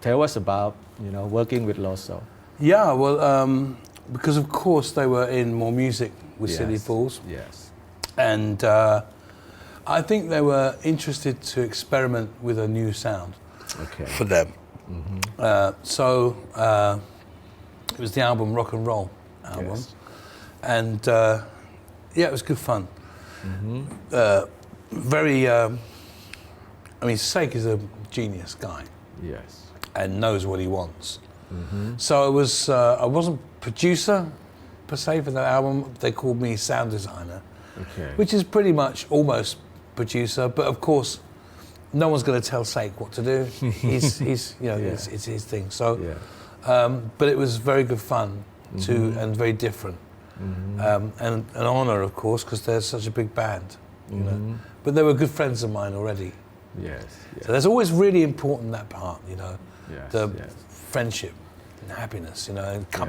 tell us about working with LOSO. Yeah, well, because of course they were in more music with Silly Fools. Yes. And I think they were interested to experiment with a new sound for them. So it was the album Rock and Roll album. Yes. And it was good fun. Ssek is a genius guy. Yes. And knows what he wants. So I wasn't producer per se for that album. They called me sound designer, which is pretty much almost producer. But of course, no one's going to tell Ssek what to do. It's his thing. So, but it was very good fun and very different, and an honor, of course, because they're such a big band. But they were good friends of mine already. Yes. So there's always really important that part, the Yes. friendship and happiness, and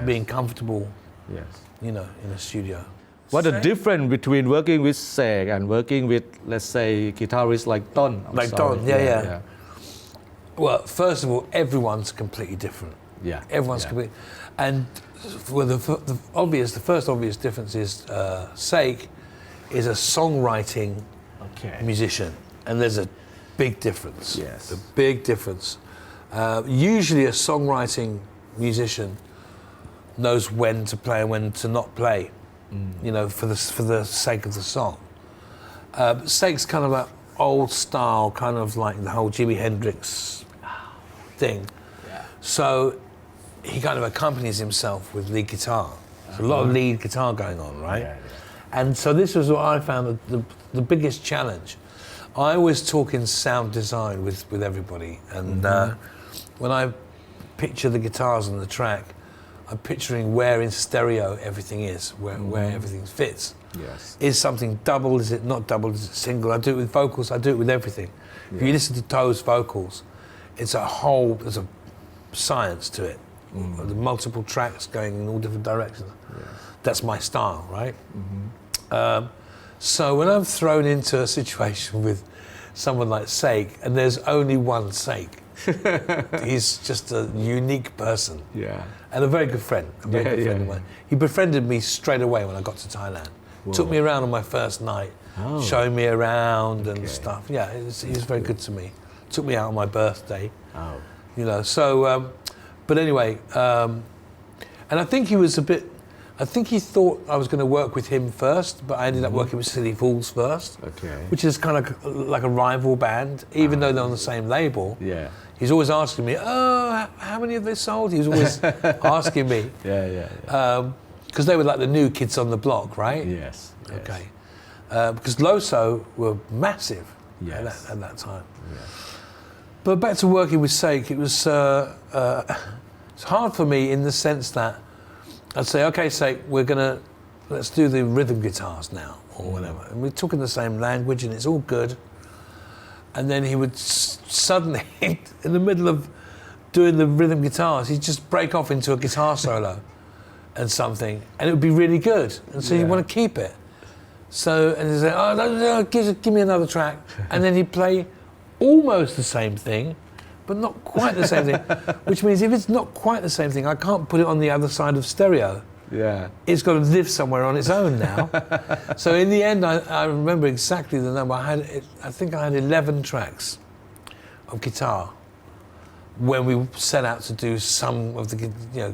being comfortable, Yes. in a studio. What the difference between working with Ssek and working with, let's say, guitarists like Ton? Don, yeah. Well, first of all, everyone's completely different. Yeah. Everyone's completely, and the first obvious difference is Ssek is a songwriting musician, and there's a big difference. Yes. A big difference. Usually, a songwriting musician knows when to play and when to not play, for the sake of the song. Ssek's kind of an old style, kind of like the whole Jimi Hendrix thing. Yeah. So he kind of accompanies himself with lead guitar. There's a lot of lead guitar going on, right? Yeah. And so this was what I found the biggest challenge. I always talk in sound design with everybody, and when I picture the guitars on the track, I'm picturing where in stereo everything is, where everything fits. Yes. Is something double? Is it not double? Is it single? I do it with vocals. I do it with everything. If you listen to Toe's vocals, there's a science to it. The multiple tracks going in all different directions. Yes. That's my style, right? So when I'm thrown into a situation with someone like Ssek, and there's only one Ssek, he's just a unique person. Yeah. And a very good friend, of mine. He befriended me straight away when I got to Thailand. Whoa. Took me around on my first night, showing me around and stuff. Yeah, he was very good to me. Took me out on my birthday. Oh. So, but anyway, and I think he thought I was going to work with him first, but I ended up working with Silly Fools first, which is kind of like a rival band, even though they're on the same label. Yeah. He's always asking me, how many have they sold? He was always asking me. Because they were like the new kids on the block, right? Yes. Okay. Because LOSO were massive at that time. Yeah. But back to working with Ssek, it was it's hard for me in the sense that I'd say, okay, Ssek, let's do the rhythm guitars now, or whatever. And we're talking the same language, and it's all good. And then he would suddenly, in the middle of doing the rhythm guitars, he'd just break off into a guitar solo and something, and it would be really good. And so you want to keep it. So, and he'd say, no, give me another track. And then he'd play almost the same thing, but not quite the same thing. Which means if it's not quite the same thing, I can't put it on the other side of stereo. Yeah. It's got to live somewhere on its own now. So in the end, I remember exactly the number. I think I had 11 tracks of guitar when we set out to do some of the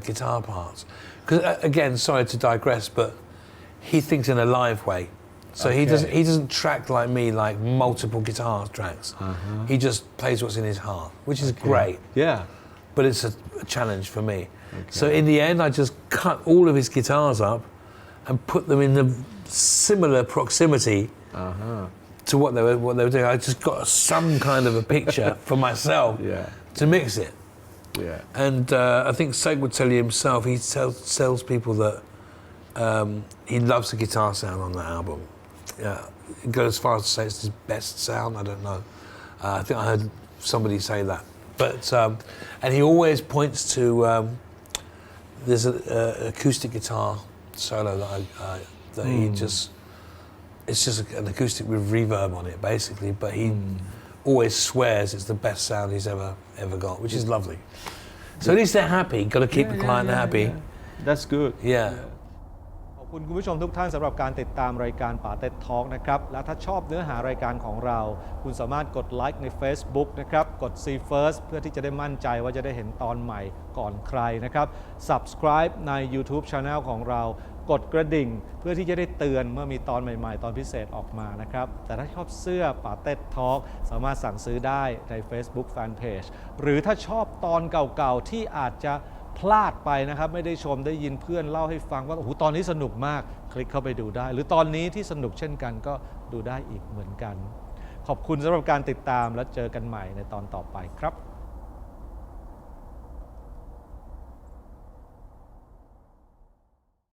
guitar parts. Because again, sorry to digress, but he thinks in a live way. So he doesn't track like me, like multiple guitar tracks. He just plays what's in his heart, which is great. Yeah. But it's a challenge for me. So in the end, I just cut all of his guitars up and put them in the similar proximity to what they were doing. I just got some kind of a picture for myself to mix it. Yeah. And I think Ssek would tell you himself, he tells people that he loves the guitar sound on the album. Yeah, he'd go as far as to say it's his best sound. I don't know. I think I heard somebody say that. But and he always points to there's an acoustic guitar solo that he just, it's just an acoustic with reverb on it basically, but he always swears it's the best sound he's ever got, which is lovely. So at least they're happy. Got to keep the client happy. That's good Yeah. ขอบคุณคุณผู้ชมทุกท่านสำหรับการติดตามรายการป่าเต็ดทอล์กนะครับและถ้าชอบเนื้อหารายการของเราคุณสามารถกดไลค์ใน Facebook นะครับกด See First เพื่อที่จะได้มั่นใจว่าจะได้เห็นตอนใหม่ก่อนใครนะครับ Subscribe ใน YouTube Channel ของเรากดกระดิ่งเพื่อที่จะได้เตือนเมื่อมีตอนใหม่ๆตอนพิเศษออกมานะครับแต่ถ้าชอบเสื้อป่าเต็ดทอล์กสามารถสั่งซื้อได้ใน Facebook Fanpage หรือถ้าชอบตอนเก่าๆที่อาจจะพลาดไปนะครับไม่ได้ชมได้ยินเพื่อนเล่าให้ฟังว่าโอ้โหตอนนี้สนุกมากคลิกเข้าไปดูได้หรือตอนนี้ที่สนุกเช่นกันก็ดูได้อีกเหมือนกันขอบคุณสำหรับการติดตามและเจอกันใหม่ในตอนต่อไปครับ